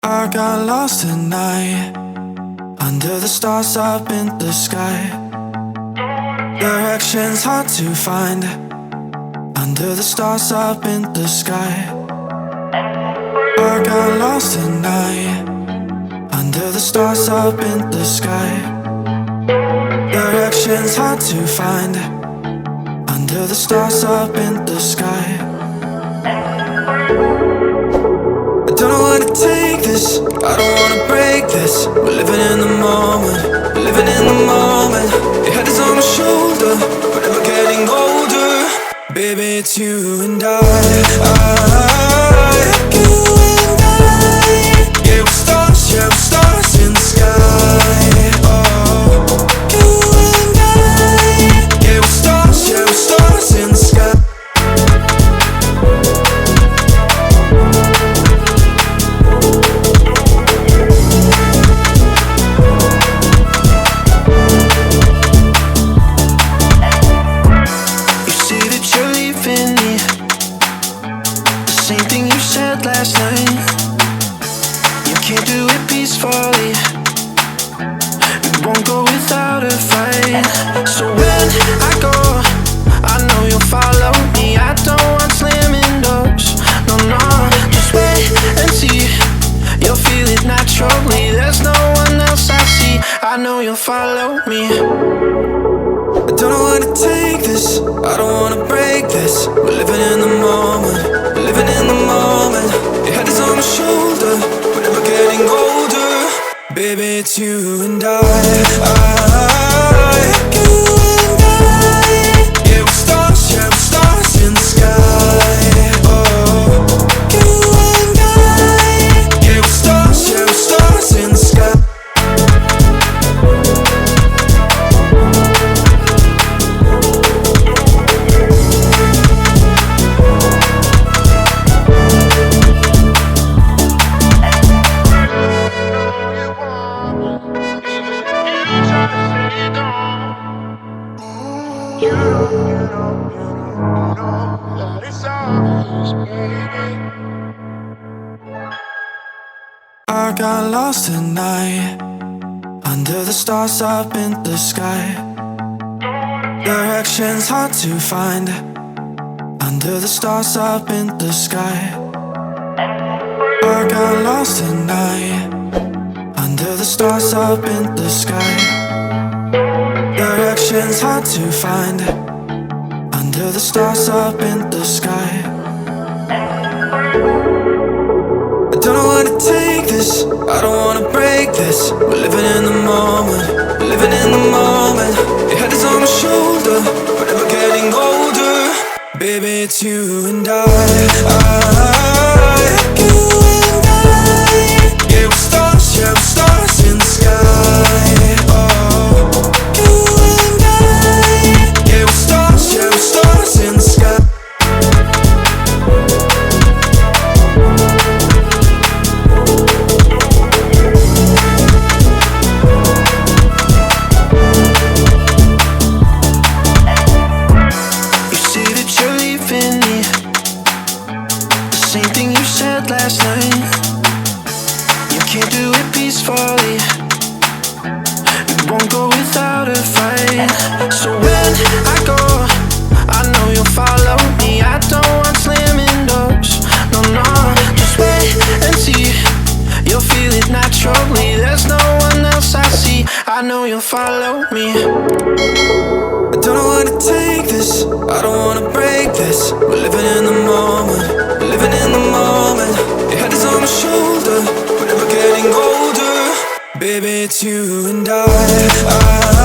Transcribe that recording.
I got lost at night, under the stars up in the sky. Directions hard to find, under the stars up in the sky. I got lost at night, under the stars up in the sky. Directions hard to find, under the stars up in the sky. I don't know where to take this, I don't wanna break this. We're living in the moment, we're living in the moment. Your head is on my shoulder, we're never getting older. Baby, it's you and you and I. Yeah, we're stars in the sky. Oh, you and I. Yeah, we're stars in the sky. Same thing you said last night. You can't do it peacefully. You won't go without a fight. So when I go, I know you'll follow me. I don't want slamming doors. No, no, just wait and see. You'll feel it naturally. There's no one else I see. I know you'll follow me. I don't know where to take this, I don't wanna break this. We're living in the moment, we're living in the moment. Your head is on my shoulder, we're never getting older. Baby, it's you and you and I. Yeah, we're stars in the sky. Oh, you and I. Yeah, we're stars in the sky. I got lost at night, under the stars up in the sky. Directions hard to find, under the stars up in the sky. I got lost at night, under the stars up in the sky. Directions hard to find, under the stars up in the sky. I don't know where to take this, I don't wanna break this. We're living in the moment, we're living in the moment. Your head is on my shoulder, we're never getting older. Baby, it's you and you and I. Yeah, we're stars in the sky. Oh, you and I. Yeah, we're stars in the sky. Same thing you said last night. You can't do it peacefully. You won't go without a fight. So when I go, I know you'll follow me. I don't want slamming doors. No, no, just wait and see. You'll feel it naturally. There's no one else I see. I know you'll follow me. I don't know where to take this, I don't wanna break this. We're living in the moment, we're living in the moment. Your head is on my shoulder, we're never getting older. Baby, it's you and I.